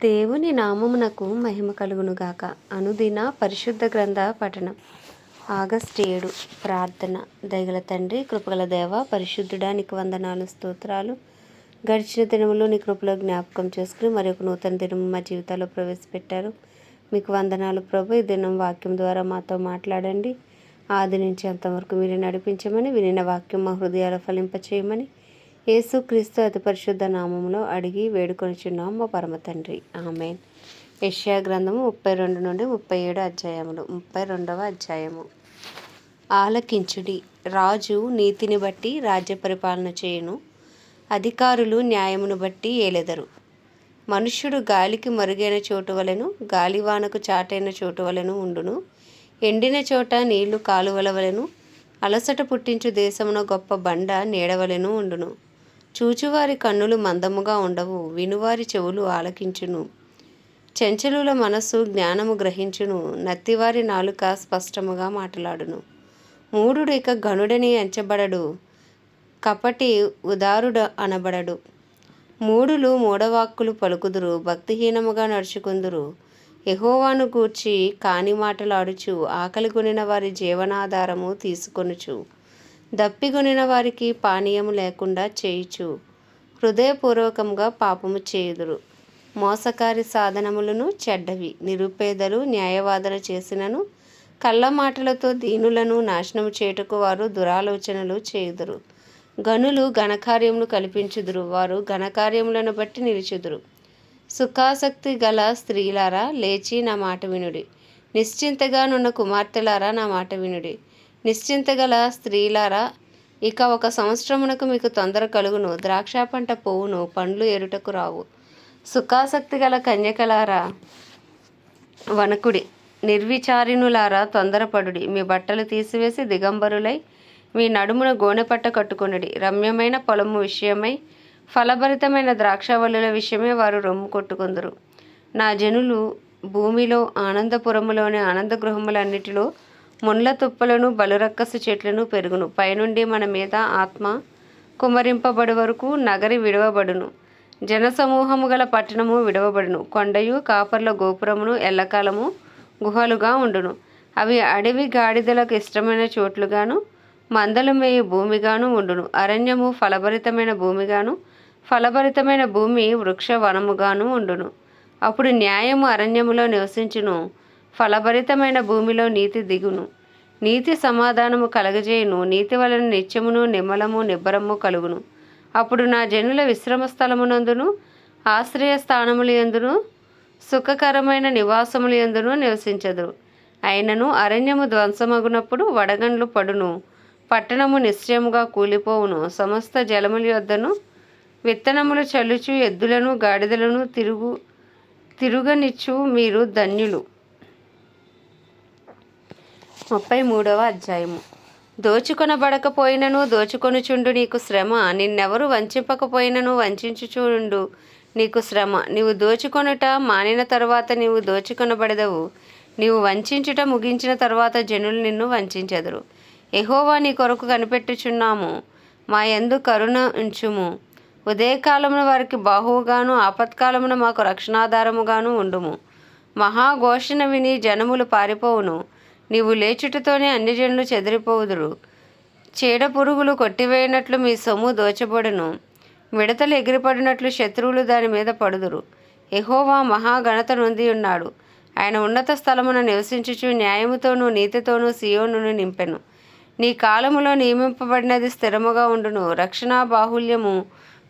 దేవుని నామమునకు మహిమ కలుగునుగాక. అనుదిన పరిశుద్ధ గ్రంథ పఠనం. ఆగస్టు 7. ప్రార్థన. దయగల తండ్రి, కృపగల దేవ, పరిశుద్ధుడా, నీకు వందనాలు, స్తోత్రాలు. గడిచిన దినములు నీ కృపలో జ్ఞాపకం చేసుకుని మరి ఒక నూతన దినము మా జీవితాల్లో ప్రవేశపెట్టారు. మీకు వందనాలు ప్రభు. ఈ దినం వాక్యం ద్వారా మాతో మాట్లాడండి. ఆది నుంచి అంతవరకు మీరు నడిపించమని, వినిన వాక్యం మా హృదయాలు ఫలింపచేయమని యేసుక్రీస్తు అతి పరిశుద్ధ నామములో అడిగి వేడుకొనిచున్నాం మా పరమ తండ్రి. ఆమేన్. యెషయా గ్రంథము 32 నుండి 37 అధ్యాయములు. 32వ అధ్యాయము. ఆలకించుడి. రాజు నీతిని బట్టి రాజ్య పరిపాలన చేయును, అధికారులు న్యాయమును బట్టి ఏలెదరు. మనుష్యుడు గాలికి మరుగైన చోటు వలెను, గాలివానకు చాటైన చోటు వలెను ఉండును. ఎండిన చోట నీళ్లు కాలువల వలెను, అలసట పుట్టించు దేశమున గొప్ప బండ నీడవలెను ఉండును. చూచువారి కన్నులు మందముగా ఉండవు, వినువారి చెవులు ఆలకించును. చెంచలుల మనస్సు జ్ఞానము గ్రహించును, నత్తివారి నాలుక స్పష్టముగా మాట్లాడును. మూఢుడు ఇక ఘనుడని ఎంచబడడు, కపటి ఉదారుడు అనబడడు. మూఢులు మూఢవాక్కులు పలుకుదురు, భక్తిహీనముగా నడుచుకుందురు. యెహోవాను గూర్చి కాని మాటలాడుచు, ఆకలిగొనిన వారి జీవనాధారము తీసుకొనుచు, దప్పిగొనిన వారికి పానీయము లేకుండా చేయుచు, హృదయపూర్వకంగా పాపము చేయుదురు. మోసకారి సాధనములను చెడ్డవి. నిరుపేదలు న్యాయవాదన చేసినను, కళ్ళ మాటలతో దీనులను నాశనము చేయుటకు వారు దురాలోచనలు చేయుదురు. గనులు ఘనకార్యములు కల్పించుదురు, వారు ఘనకార్యములను బట్టి నిలుచుదురు. సుఖాసక్తి గల స్త్రీలారా, లేచి నా మాట వినుడి. నిశ్చింతగా నున్న కుమార్తెలారా, నా మాట వినుడి. నిశ్చింతగల స్త్రీలారా, ఇక 1 సంవత్సరమునకు మీకు తొందర కలుగును, ద్రాక్ష పంట పోవును, పండ్లు ఎరుటకు రావు. సుఖాసక్తి గల కన్యకలారా, వణకుడి. నిర్విచారిణులారా, తొందరపడుడి. మీ బట్టలు తీసివేసి దిగంబరులై మీ నడుమున గోనెపట్ట కట్టుకొనుడి. రమ్యమైన పొలము విషయమై, ఫలభరితమైన ద్రాక్షవల్లుల విషయమై వారు రొమ్ము కొట్టుకొందురు. నా జనులు భూమిలో ఆనందపురములోని ఆనందగృహములన్నిటిలో ముండ్ల తుప్పలను బలురక్కసు చెట్లను పెరుగును. పైనుండి మన మీద ఆత్మ కుమ్మరింపబడు వరకు నగరి విడవబడును. జనసమూహము గల పట్టణము విడవబడును. కొండయు కాపర్ల గోపురమును ఎల్లకాలము గుహలుగా ఉండును. అవి అడవి గాడిదలకు ఇష్టమైన చోట్లుగాను, మందలు మేయు భూమిగాను ఉండును. అరణ్యము ఫలభరితమైన భూమిగాను, ఫలభరితమైన భూమి వృక్షవనముగాను ఉండును. అప్పుడు న్యాయము అరణ్యములో నివసించును, ఫలభరితమైన భూమిలో నీతి దిగును. నీతి సమాధానము కలగజేయును, నీతి వలన నిత్యమును నిమ్మలము నిబ్బరము కలుగును. అప్పుడు నా జనుల విశ్రమ స్థలమునందును, ఆశ్రయ స్థానములు యందును, సుఖకరమైన నివాసములు యందును నివసించదురు. అయినను అరణ్యము ధ్వంసమగునప్పుడు వడగండ్లు పడును, పట్టణము నిశ్చయముగా కూలిపోవును. సమస్త జలముల యొద్దను విత్తనములు చల్లుచు ఎద్దులను గాడిదలను తిరుగనిచ్చు మీరు ధన్యులు. 33వ అధ్యాయము. దోచుకొనబడకపోయినను దోచుకొనుచుండు నీకు శ్రమ, నిన్నెవరు వంచింపకపోయినను వంచించుచుండు నీకు శ్రమ. నీవు దోచుకొనుట మానిన తరువాత నీవు దోచుకొనబడదవు, నీవు వంచించుట ముగించిన తరువాత జనులు నిన్ను వంచెదరు. యెహోవా నీ కొరకు కనిపెట్టుచున్నాము, మా యందు కరుణ ఉంచుము. ఉదయకాలమున వారికి బాహువుగాను, ఆపత్కాలమున మాకు రక్షణాధారముగాను ఉండుము. మహాఘోషణ విని జనములు పారిపోవును, నీవు లేచుటతోనే అన్యజనులు చెదిరిపోవుదురు. చీడ పురుగులు కొట్టివేయనట్లు మీ సొమ్ము దోచబడును, మిడతలు ఎగిరిపడినట్లు శత్రువులు దాని మీద పడుదురు. యెహోవా మహాఘనత నొంది ఉన్నాడు, ఆయన ఉన్నత స్థలమున నివసించుచు న్యాయముతోనూ నీతితోనూ సియోనును నింపెను. నీ కాలములో నియమింపబడినది స్థిరముగా ఉండును. రక్షణా బాహుల్యము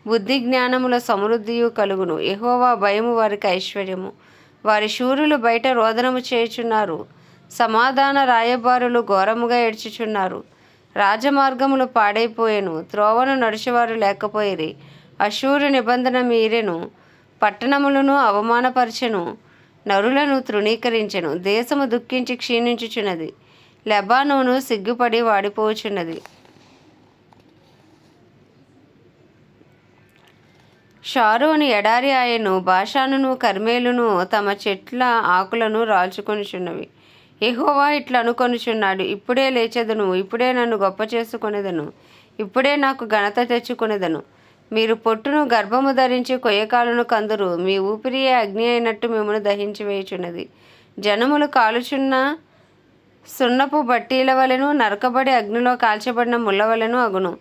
బుద్ధి జ్ఞానముల సమృద్ధియు కలుగును. యెహోవా భయము వారికి ఐశ్వర్యము. వారి శూరులు బయట రోదనము చేయుచున్నారు, సమాధాన రాయబారులు ఘోరముగా ఏడ్చుచున్నారు. రాజమార్గములు పాడైపోయెను, త్రోవను నడిచేవారు లేకపోయిరి. అష్షూరు నిబంధన మీరెను, పట్టణములను అవమానపరచెను, నరులను తృణీకరించెను. దేశము దుఃఖించి క్షీణించుచున్నది, లెబానోను సిగ్గుపడి వాడిపోచున్నది. షారోను ఎడారి ఆయను, బాషానును కర్మేలును తమ చెట్ల ఆకులను రాల్చుకొనుచున్నవి. యెహోవా ఇట్లా అనుకొనుచున్నాడు, ఇప్పుడే లేచెదను, ఇప్పుడే నన్ను గొప్ప చేసుకొనేదను, ఇప్పుడే నాకు ఘనత తెచ్చుకొనేదను. మీరు పొట్టును గర్భము ధరించి కొయ్యకాలను కందురు. మీ ఊపిరియే అగ్ని అయినట్టు మిమ్మల్ని దహించి వేయుచున్నది. జనములు కాలుచున్న సున్నపు బట్టీల వలెను నరకబడి అగ్నిలో కాల్చబడిన ముళ్ళ వలెను అగును.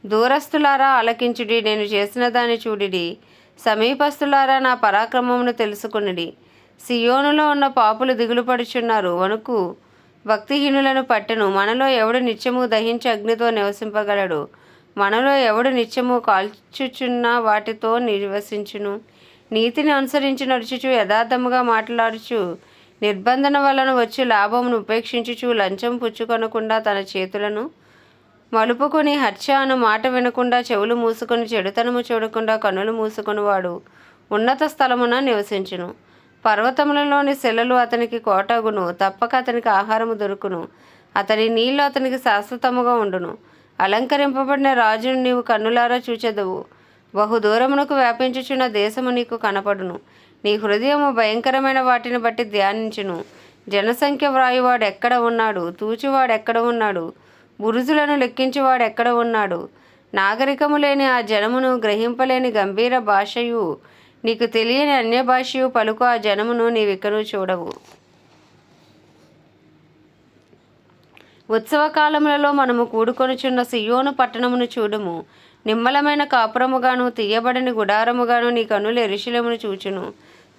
దూరస్తులారా ఆలకించుడి, నేను చేసిన దాన్ని చూడిడి. సమీపస్తులారా నా పరాక్రమమును తెలుసుకొనిడి. సియోనులో ఉన్న పాపులు దిగులు పడుచున్నారు. వణుకు భక్తిహీనులను పట్టెను. మనలో ఎవడు నిత్యము దహించి అగ్నితో నివసింపగలడు? మనలో ఎవడు నిత్యము కాల్చుచున్న వాటితో నివసించును? నీతిని అనుసరించి నడుచుచు, యథార్థముగా మాట్లాడుచు, నిర్బంధన వలన వచ్చి లాభమును ఉపేక్షించుచు, లంచం పుచ్చుకొనకుండా తన చేతులను మలుపుకొని, హత్య అను మాట వినకుండా చెవులు మూసుకొని, చెడుతనము చూడకుండా కన్నులు మూసుకొని వాడు ఉన్నత స్థలమున నివసించును. పర్వతములలోని శిలలు అతనికి కోటగును. తప్పక అతనికి ఆహారము దొరుకును. అతని నీళ్లు అతనికి శాశ్వతముగా ఉండును. అలంకరింపబడిన రాజును నీవు కన్నులారా చూచెదవు. బహుదూరమునకు వ్యాపించుచున్న దేశము నీకు కనపడును. నీ హృదయము భయంకరమైన వాటిని బట్టి ధ్యానించును. జనసంఖ్య వ్రాయువాడు ఎక్కడ ఉన్నాడు? తూచువాడు ఎక్కడ ఉన్నాడు? బురుజులను లెక్కించువాడు ఎక్కడ ఉన్నాడు? నాగరికము లేని ఆ జనమును, గ్రహింపలేని గంభీర భాషయు, నీకు తెలియని అన్య భాషయు పలుకు ఆ జనమును నీవిక్కను చూడవు. ఉత్సవకాలములలో మనము కూడుకొనుచున్న సియోను పట్టణమును చూడుము. నిమ్మలమైన కాపురముగాను తీయబడని గుడారముగాను నీ కన్నులు యెరూషలేమును చూచును.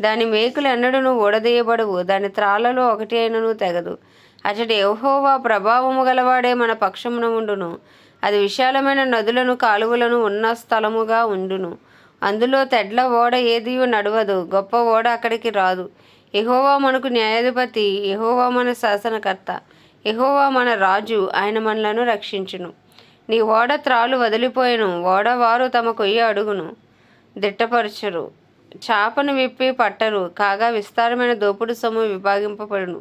దాని మేకులు ఎన్నడూను ఊడదీయబడవు. దాని త్రాళ్ళలో ఒకటి అయినను తెగదు. అతడి యెహోవా ప్రభావము గలవాడే మన పక్షమున ఉండును. అది విశాలమైన నదులను, కాలువలను ఉన్న స్థలముగా ఉండును. అందులో తెడ్ల ఓడ ఏదియూ నడవదు. గొప్ప ఓడ అక్కడికి రాదు. యెహోవా మనకు న్యాయాధిపతి. యెహోవా మన శాసనకర్త. యెహోవా మన రాజు. ఆయన మనలను రక్షించును. నీ ఓడ త్రాళ్ళు వదిలిపోయెను. ఓడవారు తమ కొయ్య అడుగును దిట్టపరచరు. చాపను విప్పి పట్టరు. కాగా విస్తారమైన దోపుడు సొమ్ము విభాగింపబడును.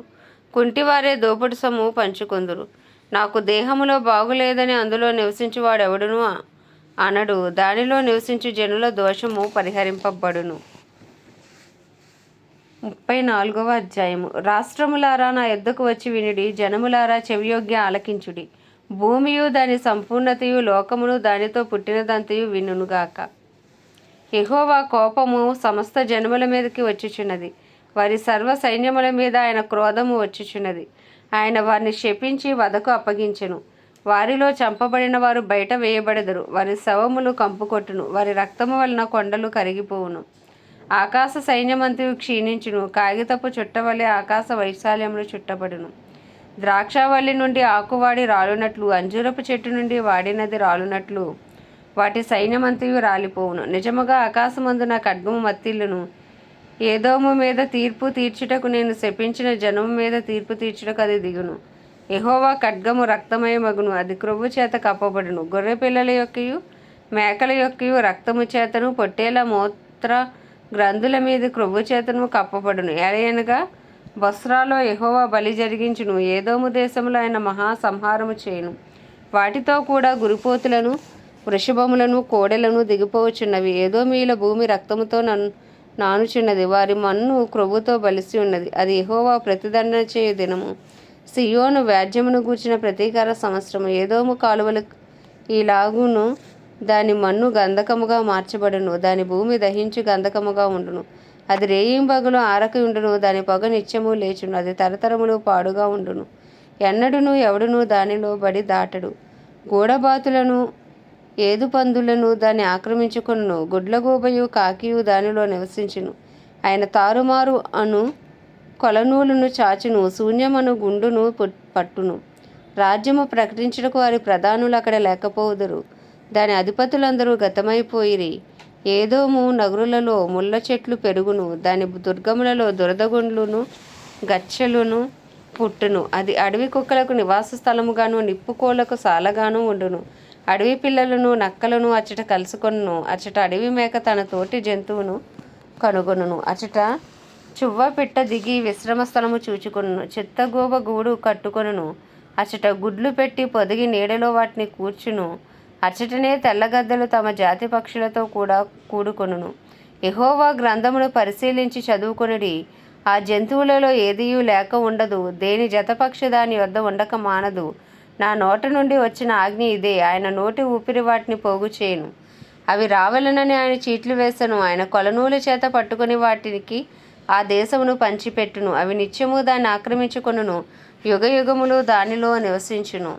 కుంటివారే దోపుడు సొమ్ము పంచుకొందురు. నాకు దేహములో బాగులేదని అందులో నివసించువాడెవడును అనడు. దానిలో నివసించు జనుల దోషము పరిహరింపబడును. 34వ అధ్యాయము. రాష్ట్రములారా నా యొద్దకు వచ్చి వినుడి. జనములారా చెవియొగ్గి ఆలకించుడి. భూమియు దాని సంపూర్ణతయు, లోకమును దానితో పుట్టినదంతయు వినుగాక. యెహోవా కోపము సమస్త జనముల మీదకి వచ్చుచున్నది. వారి సర్వ సైన్యముల మీద ఆయన క్రోధము వచ్చుచున్నది. ఆయన వారిని శపించి వధకు అప్పగించెను. వారిలో చంపబడిన వారు బయట వేయబడెదరు. వారి శవములు కంపుకొట్టును. వారి రక్తము వలన కొండలు కరిగిపోవును. ఆకాశ సైన్యమంతయు క్షీణించును. కాగితపు చుట్టవలె ఆకాశ వైశాల్యములు చుట్టబడును. ద్రాక్షావల్లి నుండి ఆకువాడి రాలునట్లు, అంజూరపు చెట్టు నుండి వాడినది రాలునట్లు వాటి సైన్యమంతయు రాలిపోవును. నిజముగా ఆకాశమందున ఖడ్గము మత్తిల్లును. ఏదోము మీద తీర్పు తీర్చుటకు నేను శపించిన జనము మీద తీర్పు తీర్చుటకు అది దిగును. యెహోవా ఖడ్గము రక్తమయమగును. అది క్రొవ్వు చేత కప్పబడును. గొర్రె పిల్లల యొక్కయు మేకల యొక్కయు రక్తము చేతను, పొట్టేల మూత్ర గ్రంథుల మీద క్రొవ్వు చేతను కప్పబడును. ఎలయనగా బొస్రాలో యెహోవా బలి జరిగించును. ఏదోము దేశంలో ఆయన మహా సంహారము చేయును. వాటితో కూడా గురిపోతులను, వృషభములను, కోడెలను దిగిపోవచ్చున్నవి. ఏదోమీల భూమి రక్తముతో నానుచున్నది. వారి మన్ను క్రొవ్వుతో బలిసి ఉన్నది. అది యెహోవా ప్రతిదండన చేయు దినము. సియోను వ్యాజ్యమును గూర్చిన ప్రతీకార సంవత్సరము. ఏదోము కాలువలు ఈలాగును. దాని మన్ను గంధకముగా మార్చబడును. దాని భూమి దహించు గంధకముగా ఉండును. అది రేయింబగలు ఆరక ఉండును. దాని పొగ నిత్యము లేచును. అది తరతరములు పాడుగా ఉండును. ఎన్నడును ఎవడును దానిలో బడి దాటడు. గూడబాతులను, ఏదుపందులను దాన్ని ఆక్రమించుకొనును. గుడ్లగూబయు కాకియు దానిలో నివసించును. ఆయన తారుమారు అను కొలనూలును చాచును. శూన్యమను గుండును పట్టును. రాజ్యము ప్రకటించుటకు వారి ప్రధానులు అక్కడ లేకపోవుదురు. దాని అధిపతులందరూ గతమైపోయిరి. ఏదోము నగరులలో ముళ్ళ చెట్లు పెరుగును. దాని దుర్గములలో దురదగుండ్లును గచ్చలును పుట్టును. అది అడవి కుక్కలకు నివాస స్థలముగాను, నిప్పుకోళ్లకు సాలగాను ఉండును. అడవి పిల్లలను, నక్కలను అచ్చట కలుసుకొనును. అచ్చట అడవి మేక తన తోటి జంతువును కనుగొనును. అచ్చట చువ్వ పిట్ట దిగి విశ్రమ స్థలము చూచుకొనును. చిత్తగోబ గూడు కట్టుకొనును. అచ్చట గుడ్లు పెట్టి పొదిగి నీడలో వాటిని కూర్చును. అచ్చటనే తెల్లగద్దలు తమ జాతి పక్షులతో కూడా కూడుకొనును. యెహోవా గ్రంథమును పరిశీలించి చదువుకొనుడి. ఆ జంతువులలో ఏదియూ లేక ఉండదు. దేని జతపక్షి దాని వద్ద ఉండక మానదు. నా నోట నుండి వచ్చిన ఆజ్ఞ ఇదే. ఆయన నోటి ఊపిరి వాటిని పోగు చేయును. అవి రావాలనని ఆయన చీట్లు వేసెను. ఆయన కొలనూల చేత పట్టుకుని వాటికి ఆ దేశమును పంచిపెట్టును. అవి నిత్యము దాన్ని ఆక్రమించుకొనును, యుగ యుగములు దానిలో నివసించును.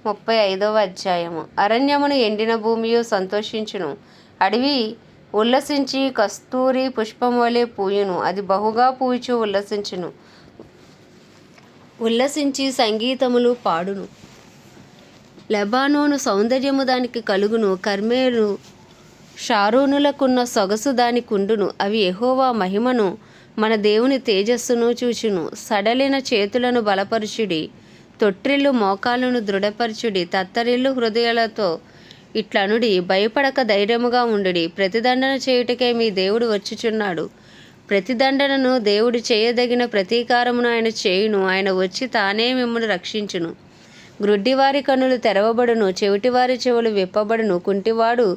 35వ అధ్యాయము. అరణ్యమును ఎండిన భూమియు సంతోషించును, అడవి ఉల్లసించి కస్తూరి పుష్పం వలె పూయును. అది బహుగా పూయిచు ఉల్లసించి సంగీతములు పాడును. లెబానోను సౌందర్యము దానికి కలుగును, కర్మేలు షారోనులకున్న సొగసు దానికుండును. అవి యెహోవా మహిమను, మన దేవుని తేజస్సును చూచును. సడలిన చేతులను బలపరుచుడి, తొట్రిల్లు మోకాళ్ళను దృఢపరచుడి, తత్తరిల్లు హృదయాలతో ఇట్లనుడి, భయపడక ధైర్యముగా ఉండుడి. ప్రతిదండన చేయుటకే మీ దేవుడు వచ్చుచున్నాడు. ప్రతిదండనను దేవుడు చేయదగిన ప్రతీకారమును ఆయన చేయును. ఆయన వచ్చి తానే మిమ్మల్ని రక్షించును. గ్రుడ్డివారి కన్నులు తెరవబడును, చెవిటివారి చెవులు విప్పబడును. కుంటివాడు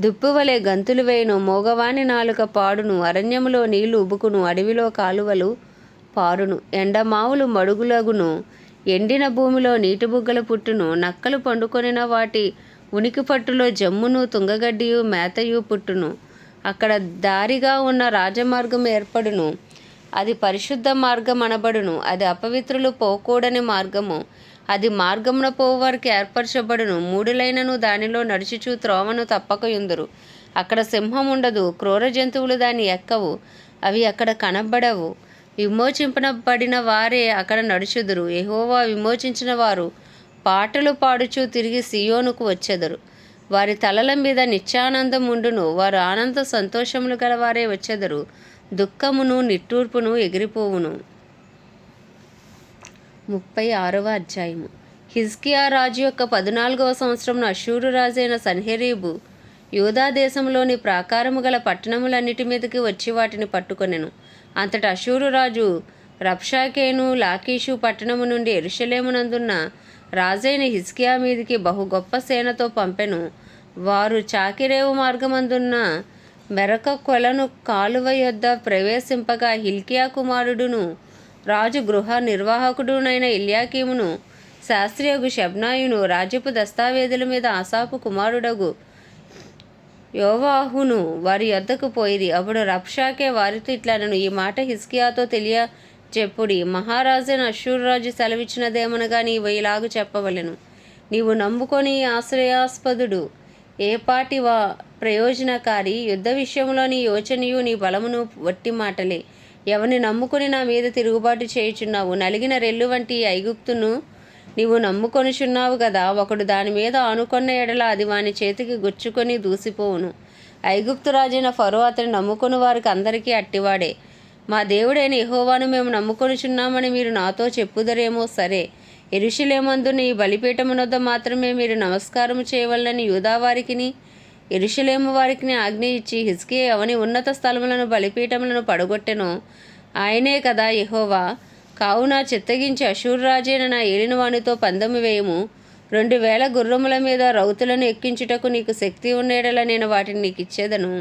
దుప్పివలే గంతులు వేయును, మోగవాని నాలుక పాడును. అరణ్యములో నీళ్లు ఉబుకును, అడవిలో కాలువలు పారును. ఎండమావులు మడుగులగును, ఎండిన భూమిలో నీటి బుగ్గలు పుట్టును. నక్కలు పండుకొనిన వాటి ఉనికి పట్టులో జమ్మును, తుంగగడ్డియు మేతయు పుట్టును. అక్కడ దారిగా ఉన్న రాజమార్గం ఏర్పడును, అది పరిశుద్ధ మార్గం అనబడును. అది అపవిత్రులు పోకూడని మార్గము, అది మార్గమున పోవారికి ఏర్పరచబడును. మూడులైనను దానిలో నడుచుచు త్రోవను తప్పకయుందురు. అక్కడ సింహం ఉండదు, క్రూర జంతువులు దాన్ని ఎక్కవు, అవి అక్కడ కనబడవు. విమోచింపబడిన వారే అక్కడ నడుచుదురు. యెహోవా విమోచించిన వారు పాటలు పాడుచు తిరిగి సియోనుకు వచ్చెదరు. వారి తలల మీద నిత్యానందం ఉండును, వారు ఆనంద సంతోషములు గలవారే వచ్చెదరు. దుఃఖమును నిట్టూర్పును ఎగిరిపోవును. 36వ అధ్యాయము. హిజ్కియా రాజు యొక్క 14వ సంవత్సరమున అష్షూరు రాజైన సన్హెరీబు యూదా దేశంలోని ప్రాకారము గల పట్టణములన్నిటి మీదకి వచ్చి వాటిని పట్టుకొనెను. అంతటా అష్షూరు రాజు రబ్షాకేను లాకీషు పట్టణము నుండి యెరూషలేమునందున్న రాజైన హిజ్కియా మీదికి బహు గొప్ప సేనతో పంపెను. వారు చాకిరేవు మార్గమందున్న మెరక కొలను కాలువ యొద్ద ప్రవేశింపగా హిల్కియా కుమారుడును రాజు గృహ నిర్వాహకుడునైన ఎల్యాకీమును శాస్త్రియగు షెబ్నాయును రాజ్యపు దస్తావేదుల మీద ఆసాపు కుమారుడగు యోవాహును వారి యొద్దకు పోయిరి. అప్పుడు రబ్షాకే వారితో ఇట్లనెను, ఈ మాట హిజ్కియాతో తెలియచెప్పుడి. మహారాజైన అష్షూరు రాజు సెలవిచ్చినదేమనగా నీవు ఇలాగు చెప్పవలెను. నీవు నమ్ముకొని ఆశ్రయాస్పదుడు, ఏపాటి ప్రయోజనకారి, యుద్ధ విషయంలో నీ యోచనయు నీ బలమును వట్టి మాటలే. ఎవరిని నమ్ముకొని నా మీద తిరుగుబాటు చేయుచున్నావు? నలిగిన రెల్లు వంటి ఐగుప్తును నీవు నమ్ముకొనుచున్నావు కదా. ఒకడు దాని మీద ఆనుకొన్న ఎడల అది వాని చేతికి గుచ్చుకొని దూసిపోవును. ఐగుప్తు రాజైన ఫరో అతని నమ్ముకొని వారికి అందరికీ అట్టివాడే. మా దేవుడైన యెహోవాను మేము నమ్ముకొనుచున్నామని మీరు నాతో చెప్పుదరేమో సరే. యెరూషలేమందున్న ఈ బలిపీఠమునొద్ద మాత్రమే మీరు నమస్కారము చేయవలనని యూదావారికిని యెరూషలేము వారికిని ఆజ్ఞ ఇచ్చి హిజ్కియా ఎవని ఉన్నత స్థలములను బలిపీఠములను పడగొట్టెనో ఆయనే కదా యెహోవా. కావున చిత్తగించి అష్షూరు రాజైన నా ఏలినవానితో పందెము వేయము. 2000 గుర్రముల మీద రౌతులను ఎక్కించుటకు నీకు శక్తి ఉన్న ఎడల నేను వాటిని నీకు ఇచ్చేదను.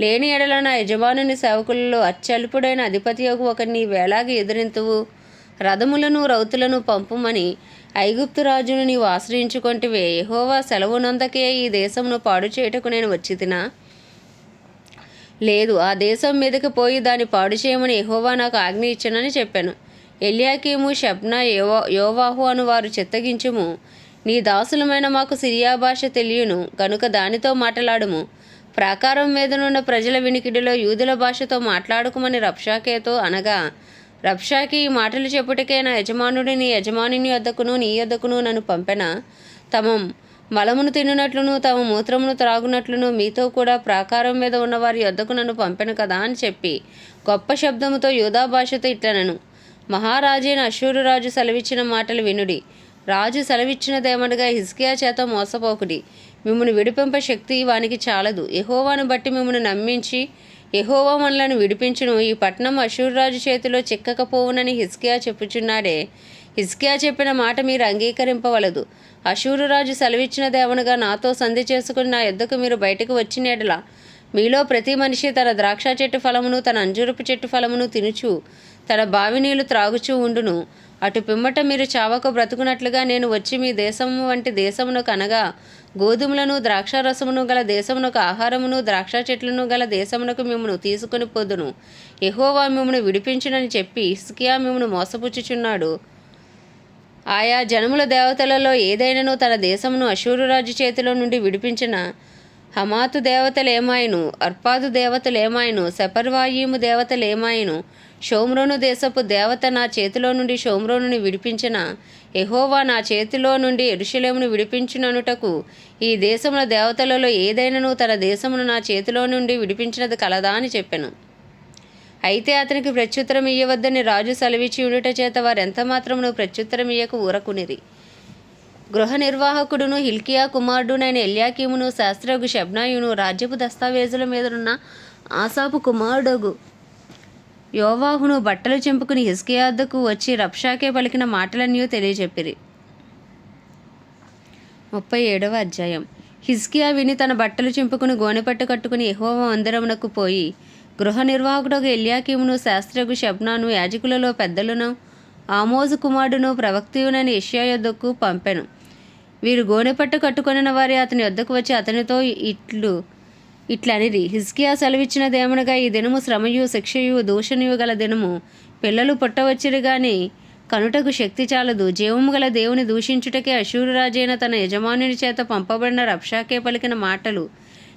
లేని ఎడల నా యజమానుని సేవకులలో అత్యల్పుడైన అధిపతియగు ఒకరిని నీవేలాగా ఎదిరింతువు? రథములను రౌతులను పంపుమని ఐగుప్తు రాజును నీవు ఆశ్రయించుకొంటివే. యెహోవా సెలవునందకే ఈ దేశమును పాడు చేయుటకు నేను వచ్చితినా? లేదు, ఆ దేశం మీదకి పోయి దాన్ని పాడు చేయమని యెహోవా నాకు ఆజ్ఞ ఇచ్చానని చెప్పాను. ఎల్యాకీము, షెబ్నా, యోవాహు అను వారు చిత్తగించుము. నీ దాసులమైన మాకు సిరియా భాష తెలియను కనుక దానితో మాట్లాడుము. ప్రాకారం మీదనున్న ప్రజల వినికిడిలో యూదుల భాషతో మాట్లాడుకుమని రబ్షాకేతో అనగా, రబ్షాకి ఈ మాటలు చెప్పుటకే నా యజమానుడు నీ యజమానిని యొద్దకును నీ యొద్దకును నన్ను పంపెనా? తమ మలమును తినునట్లును తమ మూత్రమును త్రాగునట్లును మీతో కూడా ప్రాకారం మీద ఉన్నవారి యొద్దకు నన్ను పంపెను కదా అని చెప్పి గొప్ప శబ్దముతో యూదా భాషతో ఇట్లనెను, మహారాజైన అష్షూరు రాజు సెలవిచ్చిన మాటలు వినుడి. రాజు సెలవిచ్చినదేమనగా, హిజ్కియా చేత మోసపోకుడి. మిమ్మల్ని విడిపింప శక్తి వానికి చాలదు. యెహోవాను బట్టి మిమ్మల్ని నమ్మించి యెహోవా మనలను విడిపించును. ఈ పట్టణం అష్షూరు రాజు చేతిలో చిక్కకపోవునని హిజ్కియా చెప్పుచున్నాడే. హిజ్కియా చెప్పిన మాట మీరు అంగీకరింపవలదు. అష్షూరు రాజు సెలవిచ్చినదేమనగా, నాతో సంధి చేసుకుని నా యొద్దకు మీరు బయటకు వచ్చిన ఎడల మీలో ప్రతి మనిషి తన ద్రాక్ష చెట్టు ఫలమును తన అంజూరపు చెట్టు ఫలమును తినుచు తన బావి నీళ్లు త్రాగుచూ ఉండును. అటు పిమ్మట మీరు చావక బ్రతుకున్నట్లుగా నేను వచ్చి మీ దేశము వంటి దేశమునకు అనగా గోధుమలను ద్రాక్షారసమును గల దేశమునకు ఆహారమును ద్రాక్ష చెట్లను గల దేశమునకు మిమ్మను తీసుకుని పోదును. యెహోవా మిమ్మను విడిపించునని చెప్పి హిజ్కియా మిమ్మను మోసపుచ్చుచున్నాడు. ఆయా జనముల దేవతలలో ఏదైనను తన దేశమును అష్షూరు రాజు చేతిలో నుండి విడిపించిన హమాతు దేవతలేమాయను, అర్పాదు దేవతలేమాయను, సెపర్వాయీము దేవతలేమాయను, షోమ్రోను దేశపు దేవత నా చేతిలో నుండి షోమ్రోనుని విడిపించిన యెహోవా నా చేతిలో నుండి యెరూషలేమును విడిపించుననుటకు ఈ దేశముల దేవతలలో ఏదైనను తన దేశమును నా చేతిలో నుండి విడిపించినది కలదా అని చెప్పెను. అయితే అతనికి ప్రత్యుత్తరం ఇయ్యవద్దని రాజు సెలవిచ్చి ఉండుట చేత వారెంత మాత్రమును ప్రత్యుత్తరం ఇయ్యక ఊరకునిరి. గృహ నిర్వాహకుడును హిల్కియా కుమారుడునైన ఎల్యాకీమును శాస్త్రగు షెబ్నాయును రాజ్యపు దస్తావేజుల మీదనున్న ఆసాపు కుమారుడగు యోవాహును బట్టలు చింపుకుని హిజ్కియా వద్దకు వచ్చి రబ్షాకే పలికిన మాటలన్నీ తెలియజెప్పిరి. 37వ అధ్యాయం. హిజ్కియా విని తన బట్టలు చింపుకుని గోనెపట్టు కట్టుకుని యెహోవా మందిరమునకు పోయి గృహ నిర్వాహకుడగు ఎల్యాకీమును శాస్త్రగు షెబ్నాను యాజకులలో పెద్దలను ఆమోజు కుమారుడును ప్రవక్తయునైన యెషయా యొద్దకు పంపెను. వీరు గోనెపట్టు కట్టుకొనిన వారి అతని యొద్దకు వచ్చి అతనితో ఇట్లనిరి, హిజ్కియా సెలవిచ్చినదేమనగా ఈ దినము శ్రమయు శిక్షయు దూషణయు గల దినము. పిల్లలు పుట్టవచ్చిరు గాని కనుటకు శక్తి చాలదు. జీవము గల దేవుని దూషించుటకే అష్షూరు రాజైన తన యజమానుని చేత పంపబడిన రబ్షాకే పలికిన మాటలు.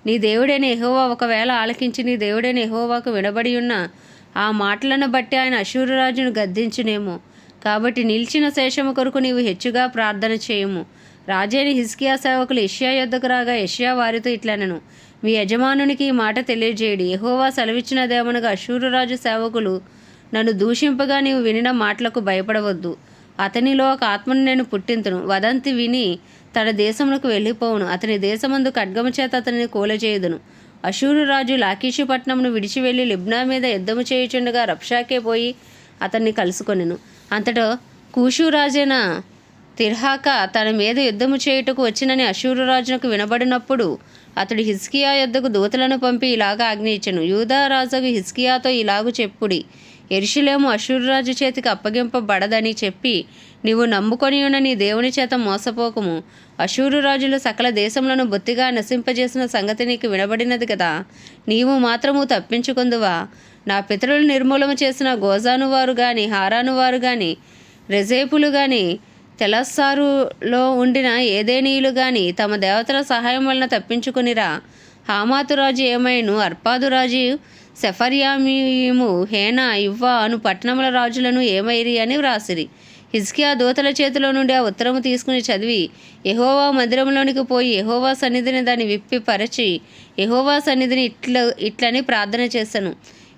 నీ దేవుడైన యెహోవా ఒకవేళ ఆలకించి నీ దేవుడైన యెహోవాకు వినబడి ఉన్న ఆ మాటలను బట్టి ఆయన అష్షూరు రాజును గద్దించునేమో. కాబట్టి నిలిచిన శేషము కొరకు నీవు హెచ్చుగా ప్రార్థన చేయము. రాజైన హిజ్కియా సేవకులు యెషయా యొద్దకు రాగా యెషయా వారితో ఇట్లనెను, మీ యజమానునికి ఈ మాట తెలియజేయడి. యెహోవా సెలవిచ్చినదేమనగా అష్షూరు రాజు సేవకులు నన్ను దూషింపగా నీవు వినిన మాటలకు భయపడవద్దు. అతనిలో ఒక ఆత్మను నేను పుట్టింతును. వదంతి విని తన దేశమునకు వెళ్ళిపోవును. అతని దేశమందు ఖడ్గము చేత అతనిని కూలచేయుదును. అష్షూరు రాజు లాకీషు పట్టణమును విడిచి వెళ్ళి లిబ్నా మీద యుద్ధము చేయుచుండగా రబ్షాకే పోయి అతన్ని కలుసుకొనెను. అంతటా కూషు రాజైన తిర్హాక తన మీద యుద్ధము చేయుటకు వచ్చినని అష్షూరు రాజునకు వినబడినప్పుడు అతడు హిజ్కియా యొద్దకు దూతలను పంపి ఇలాగ ఆజ్ఞ ఇచ్చెను, యూదా రాజుకు హిజ్కియాతో ఇలాగు చెప్పుడి, యెరూషలేము అష్షూరు రాజు చేతికి అప్పగింపబడదని చెప్పి నీవు నమ్ముకొని ఉన్న నీ దేవుని చేత మోసపోకము. అష్షూరు రాజులు సకల దేశములను బొత్తిగా నశింపజేసిన సంగతి నీకు వినబడినది కదా. నీవు మాత్రము తప్పించుకొందువా? నా పితరులు నిర్మూలన చేసిన గోజాను వారు గాని హారాను వారు గాని రెజేపులు గాని తెలస్సారులో ఉండిన ఏదేనీయులు గాని తమ దేవతల సహాయం వలన తప్పించుకునిరా. హామాతు రాజు ఏమైను, అర్పాదు రాజు సెఫర్యామీము, హేనా, ఇవ్వా అను పట్టణముల రాజులను ఏమైరి అని వ్రాసిరి. హిజ్కియా దూతల చేతిలో నుండి ఆ ఉత్తరము తీసుకుని చదివి యెహోవా మందిరంలోనికి పోయి యెహోవా సన్నిధిని దాన్ని విప్పి పరిచి యెహోవా సన్నిధిని ఇట్లని ప్రార్థన చేశాను.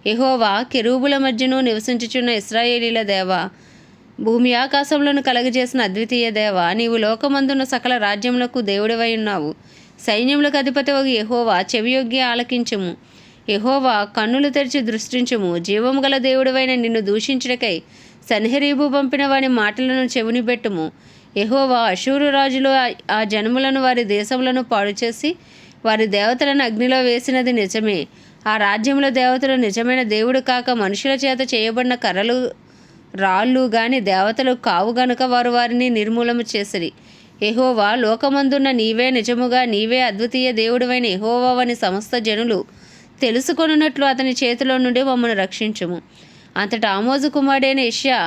యెహోవా, కెరూబుల మధ్యను నివసించుచున్న ఇశ్రాయేలీల దేవా, భూమి ఆకాశములను కలగజేసిన అద్వితీయ దేవా, నీవు లోకమందున్న సకల రాజ్యములకు దేవుడివై ఉన్నావు. సైన్యములకు అధిపతివగు యెహోవా, చెవియొగ్గి ఆలకించుము. యెహోవా, కన్నులు తెరిచి దృష్టించుము. జీవము గల దేవుడివైన నిన్ను దూషించుటకై సన్హెరీబు పంపిన వాని మాటలను చెవిని పెట్టుము. యెహోవా, అష్షూరు రాజులు ఆ జనములను వారి దేశములను పాడు చేసి వారి దేవతలను అగ్నిలో వేసినది నిజమే. ఆ రాజ్యముల దేవతలు నిజమైన దేవుడు కాక మనుషుల చేత చేయబడిన కర్రలు రాళ్ళు గాని దేవతలు కావు గనుక వారు వారిని నిర్మూలన చేసిరి. యెహోవా, లోకమందున్న నీవే నిజముగా నీవే అద్వితీయ దేవుడివైన యెహోవావని సమస్త జనులు తెలుసుకొనున్నట్లు అతని చేతిలో నుండి మమ్మల్ని రక్షించుము. అంతటా ఆమోజు కుమారుడైన యెషయా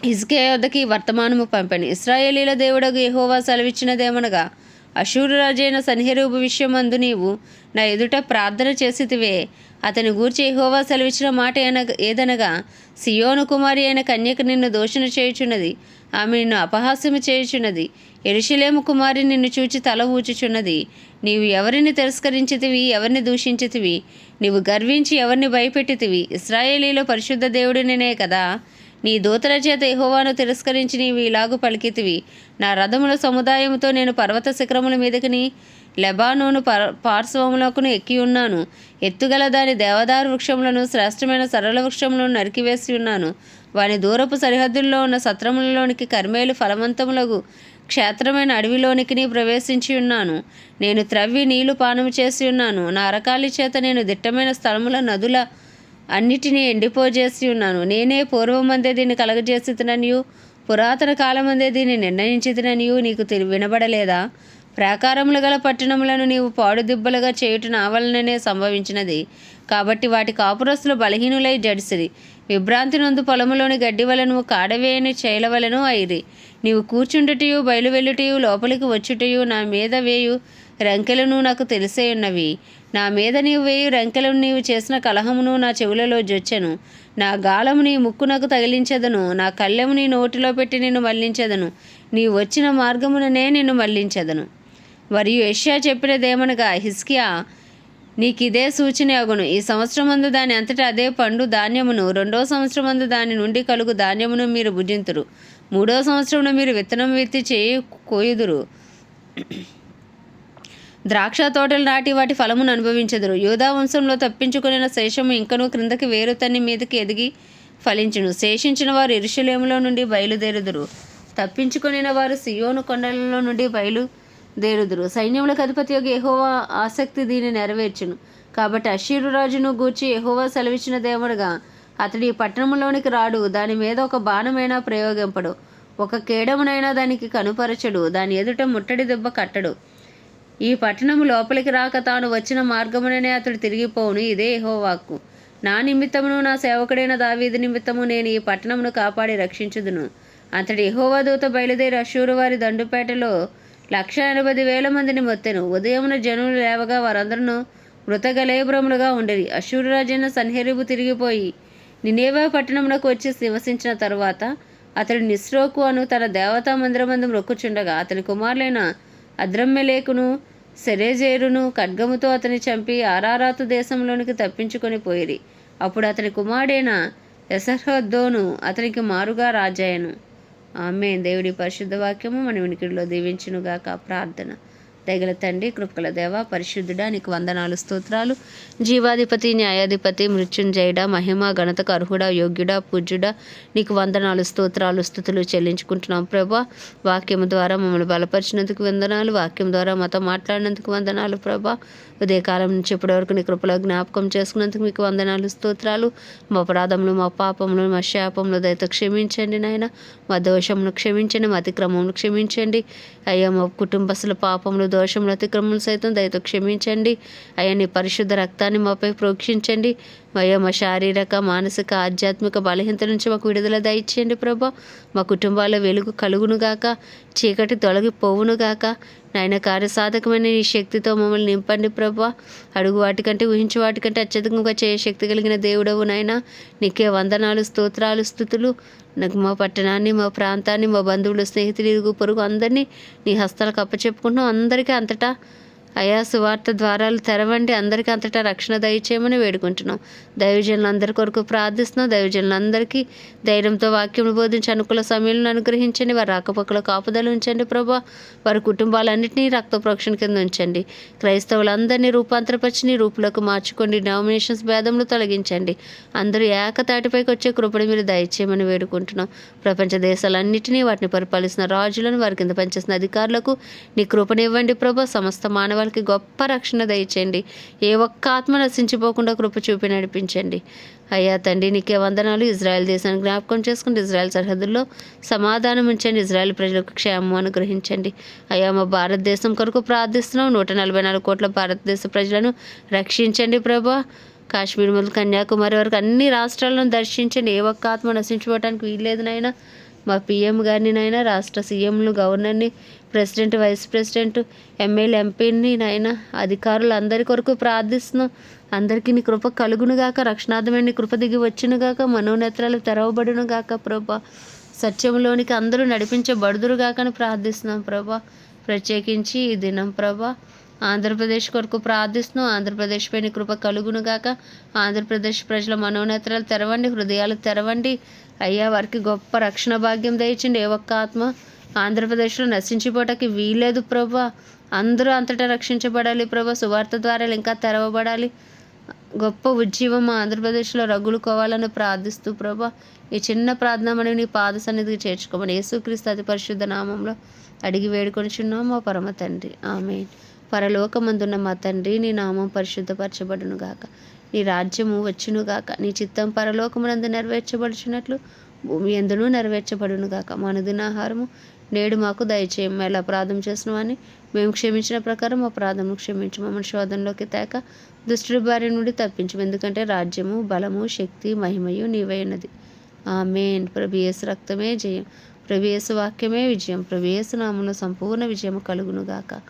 హిజ్కియా యొద్దకి వర్తమానము పంపెను. ఇశ్రాయేలీల దేవుడగు యెహోవా సెలవిచ్చినదేమనగా, అష్షూరు రాజైన సన్హెరీబు విషయమందు నీవు నా ఎదుట ప్రార్థన చేసితివే. అతని గూర్చి యెహోవా సెలవిచ్చిన మాట ఏదనగా, సియోను కుమారి అయిన కన్యక నిన్ను దూషణ చేయుచున్నది, ఆమె నిన్ను అపహాస్యము చేయుచున్నది. యెరూషలేము కుమారి నిన్ను చూచి తల ఊచుచున్నది. నీవు ఎవరిని తిరస్కరించితివి, ఎవరిని దూషించితివి? నీవు గర్వించి ఎవరిని భయపెట్టితివి? ఇశ్రాయేలీలో పరిశుద్ధ దేవుడినే కదా. నీ దూతల చేత యెహోవాను తిరస్కరించి నీవు ఇలాగు పలికితివి, నా రథముల సముదాయముతో నేను పర్వత శిఖరముల మీదకిని లెబానోను పార్శ్వములకును ఎక్కి ఉన్నాను. ఎత్తుగల దాని దేవదారు వృక్షములను శ్రేష్టమైన సరళ వృక్షములను నరికివేసి ఉన్నాను. వాని దూరపు సరిహద్దుల్లో ఉన్న సత్రములలోనికి కర్మేలు ఫలవంతములకు క్షేత్రమైన అడవిలోనికి ప్రవేశించి ఉన్నాను. నేను త్రవ్వి నీళ్లు పానము చేసి ఉన్నాను. నా అరకాలి చేత నేను దిట్టమైన స్థలముల నదుల అన్నిటినీ ఎండిపోజేసి ఉన్నాను. నేనే పూర్వమందే దీన్ని కలగజేసిననియు పురాతన కాలమందే దీన్ని నిర్ణయించిననియు నీకు వినబడలేదా? ప్రాకారములు గల పట్టణములను నీవు పాడుదిబ్బలుగా చేయుట నా వలననే సంభవించినది. కాబట్టి వాటి కాపురస్తులు బలహీనులై జడిసిరి. విభ్రాంతి నందు పొలములోని గడ్డి వలను కాడవేయని చేయలవలను అయిరి. నీవు కూర్చుండుటయు బయలువెళ్ళుటయు లోపలికి వచ్చుటయు నా మీద వేయు రంకెలను నాకు తెలిసే ఉన్నవి. నా మీద నీవు వేయు రంకెలను నీవు చేసిన కలహమును నా చెవులలో జొచ్చెను. నా గాలము నీ ముక్కునకు తగిలించెదను. నా కళ్ళెము నీ నోటిలో పెట్టి నిన్ను మళ్లించెదను. నీవు వచ్చిన మార్గముననే నిన్ను మళ్లించెదను. మరియు యెషయా చెప్పినదేమనగా, హిజ్కియా నీకిదే సూచన అగును. ఈ సంవత్సరమందు దాని అంతటా అదే పండు ధాన్యమును, 2వ సంవత్సరమందు దాని నుండి కలుగు ధాన్యమును మీరు భుజింతురు. 3వ సంవత్సరమున మీరు విత్తనం విత్తి చేయి కోయుదురు. ద్రాక్ష తోటలు నాటి వాటి ఫలమును అనుభవించెదరు. యూదా వంశంలో తప్పించుకున్న శేషము ఇంకనూ క్రిందకి వేరు తన్ని మీదకి ఎదిగి ఫలించును. శేషించిన వారు యెరూషలేములో నుండి బయలుదేరుదురు. తప్పించుకొనిన వారు సియోను కొండలలో నుండి బయలుదేరుదురు. సైన్యములకు అధిపతి యెహోవా ఆసక్తి దీన్ని నెరవేర్చును. కాబట్టి అష్షూరు రాజును గూర్చి యెహోవా సెలవిచ్చినదేమనగా, అతడు ఈ పట్టణంలోనికి రాడు. దాని మీద ఒక బాణమైనా ప్రయోగింపడు. ఒక కేడమునైనా దానికి కనుపరచడు. దాని ఎదుట ముట్టడి దెబ్బ కట్టడు. ఈ పట్టణము లోపలికి రాక తాను వచ్చిన మార్గముననే అతడు తిరిగిపోవును. ఇదే యెహోవాకు. నా నిమిత్తమును నా సేవకుడైన దావీదు నిమిత్తము నేను ఈ పట్టణమును కాపాడి రక్షించుదును. అంతటి యెహోవా దూత బయలుదేరి అష్షూరు వారి దండుపేటలో 180,000 మందిని మొత్తెను. ఉదయమున జనులు లేవగా వారందరూ మృతగలేబ్రములుగా ఉండిరి. అష్షూరు రాజైన సన్హెరీబు తిరిగిపోయి నినేవే పట్టణమునకు వచ్చి నివసించిన తరువాత అతడు నిస్రోకు అను తన దేవతా మందిరమందు మొక్కుచుండగా అతని కుమారులైన అద్రమ్మెలేకును సెరెజేరును ఖడ్గముతో అతని చంపి ఆరారాతు దేశంలోనికి తప్పించుకొని పోయిరి. అప్పుడు అతని కుమారుడైన ఎసర్హద్దోను అతనికి మారుగా రాజాయను. ఆమేన్. దేవుడి పరిశుద్ధ వాక్యము మన వినికిడిలో దీవించునుగాక. ప్రార్థన. దయగల తండ్రి, కృపగల దేవ, పరిశుద్ధుడా, నీకు వందనాలు, స్తోత్రాలు. జీవాధిపతి, న్యాయాధిపతి, మృత్యుంజయుడా, మహిమ ఘనతకు అర్హుడా, యోగ్యుడా, పూజ్యుడా, నీకు వందనాలు, స్తోత్రాలు, స్తుతులు చెల్లించుకుంటున్నాం ప్రభా. వాక్యం ద్వారా మమ్మల్ని బలపరిచినందుకు వందనాలు. వాక్యం ద్వారా మాతో మాట్లాడినందుకు వందనాలు ప్రభా. ఉదయకాలం నుంచి ఇప్పటివరకు నీ కృపలో జ్ఞాపకం చేసుకున్నందుకు మీకు వందనాలు, స్తోత్రాలు. మా అపరాధములు, మా పాపములు, మా శాపములు దయతో క్షమించండి నాయన. మా దోషమును క్షమించండి, మా అతిక్రమములు క్షమించండి అయ్యా. మా కుటుంబస్తుల పాపములు, దోషములు, అతిక్రమములు సైతం దయతో క్షమించండి అయ్యా. నీ పరిశుద్ధ రక్తాన్ని మాపై ప్రోక్షించండి అయ్యా. మా శారీరక, మానసిక, ఆధ్యాత్మిక బలహీనత నుంచి మాకు విడుదల దయచేయండి ప్రభా. మా కుటుంబాల్లో వెలుగు కలుగునుగాక, చీకటి తొలగిపోవునుగాక నాయన. కార్యసాధకమైన నీ శక్తితో మమ్మల్ని నింపండి ప్రభా. అడుగు వాటికంటే, ఊహించు వాటికంటే అత్యధికంగా చేయ శక్తి కలిగిన దేవుడవు నాయన. నీకే వందనాలు, స్తోత్రాలు, స్తుతులు. నాకు మా పట్టణాన్ని, మా ప్రాంతాన్ని, మా బంధువులు, స్నేహితులు, ఇరుగు పొరుగు అందరినీ నీ హస్తాలకు అప్పచెప్పుకుంటున్నాం. అందరికీ అంతటా అయా సువార్త ద్వారాలు తెరవండి. అందరికీ అంతటా రక్షణ దయచేయమని వేడుకుంటున్నాం. దైవజనులందరి కొరకు ప్రార్థిస్తున్నాం. దైవజనులందరికీ ధైర్యంతో వాక్యం బోధించి అనుకూల సమయంలో అనుగ్రహించండి. వారి రాకపోకల కాపుదలు ఉంచండి ప్రభా. వారి కుటుంబాలన్నింటినీ రక్త ప్రోక్షణ కింద ఉంచండి. క్రైస్తవులందరినీ రూపాంతరపరిచి నీ రూపులకు మార్చుకోండి. నామినేషన్స్ భేదములు తొలగించండి. అందరూ ఏకతాటిపైకి వచ్చే కృపను మీరు దయచేయమని వేడుకుంటున్నాం. ప్రపంచ దేశాలన్నింటినీ, వాటిని పరిపాలిస్తున్న రాజులను, వారి కింద పనిచేస్తున్న అధికారులకు నీ కృపనివ్వండి ప్రభా. సమస్త మానవాళికి గొప్ప రక్షణ దయచేయండి. ఏ ఒక్క ఆత్మ నశించిపోకుండా కృప చూపి నడిపించండి అయ్యా తండ్రి. నీకే వందనాలు. ఇజ్రాయెల్ దేశాన్ని జ్ఞాపకం చేసుకుంటే ఇజ్రాయెల్ సరిహద్దుల్లో సమాధానం ఉంచండి. ఇజ్రాయెల్ ప్రజలకు క్షేమం అనుగ్రహించండి అయ్యా. మా భారతదేశం కొరకు ప్రార్థిస్తున్నాం. 144 కోట్ల భారతదేశ ప్రజలను రక్షించండి ప్రభా. కాశ్మీర్ మొదలు కన్యాకుమారి వరకు అన్ని రాష్ట్రాలను దర్శించండి. ఏ ఒక్క ఆత్మ నశించుకోవడానికి వీల్లేదు నాయన. మా పిఎం గారిని నాయన, రాష్ట్ర సీఎంలు, గవర్నర్ని, ప్రెసిడెంట్, వైస్ ప్రెసిడెంట్, ఎమ్మెల్యే, ఎంపీని నాయన, అధికారులు అందరి కొరకు ప్రార్థిస్తున్నాం. అందరికీ నీ కృప కలుగునుగాక. రక్షణార్థమైన నీ కృప దిగి వచ్చునుగాక. మనోనేత్రాలు తెరవబడునుగాక ప్రభా. సత్యంలోనికి అందరూ నడిపించబడుదురుగాక అని ప్రార్థిస్తున్నాం ప్రభా. ప్రత్యేకించి ఈ దినం ప్రభా ఆంధ్రప్రదేశ్ కొరకు ప్రార్థిస్తున్నాం. ఆంధ్రప్రదేశ్పై నీ కృప కలుగునుగాక. ఆంధ్రప్రదేశ్ ప్రజల మనోనేత్రాలు తెరవండి, హృదయాలు తెరవండి అయ్యా. వారికి గొప్ప రక్షణ భాగ్యం దయచండి. ఏ ఒక్క ఆత్మ ఆంధ్రప్రదేశ్లో నశించిపోవటానికి వీల్లేదు ప్రభా. అందరూ అంతటా రక్షించబడాలి ప్రభా. సువార్త ద్వారా ఇంకా తెరవబడాలి గొప్ప ఉజ్జీవం మా ఆంధ్రప్రదేశ్లో రగులుకోవాలని ప్రార్థిస్తూ ప్రభా ఈ చిన్న ప్రార్థన మనవి నీ పాద సన్నిధికి చేర్చుకోమని యేసుక్రీస్తు అతి పరిశుద్ధ నామంలో అడిగి వేడుకొనిచున్నాం మా పరమ తండ్రి. ఆమేన్. పరలోకమందున్న మా తండ్రి, నీ నామం పరిశుద్ధపరచబడును గాక, నీ రాజ్యము వచ్చునుగాక, నీ చిత్తం పరలోకమునందు నెరవేర్చబడుచున్నట్లు భూమి ఎందునూ నెరవేర్చబడును గాక. మా అనుదినాహారము నేడు మాకు దయచేయం. ఎలా అపరాధం చేసిన వాని మేము క్షమించిన ప్రకారం అపరాధము క్షమించు. మమ్మల్ని శోధనలోకి తేక దుష్టుడి బారి నుండి తప్పించము. ఎందుకంటే రాజ్యము, బలము, శక్తి, మహిమయు నీవై ఉన్నది. ఆమేన్. ప్రభు యేసు రక్తమే జయం, ప్రభు యేసు వాక్యమే విజయం, ప్రభు యేసు నామములో సంపూర్ణ విజయము కలుగునుగాక.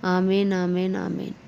ఆమేన్, ఆమేన్, ఆమేన్.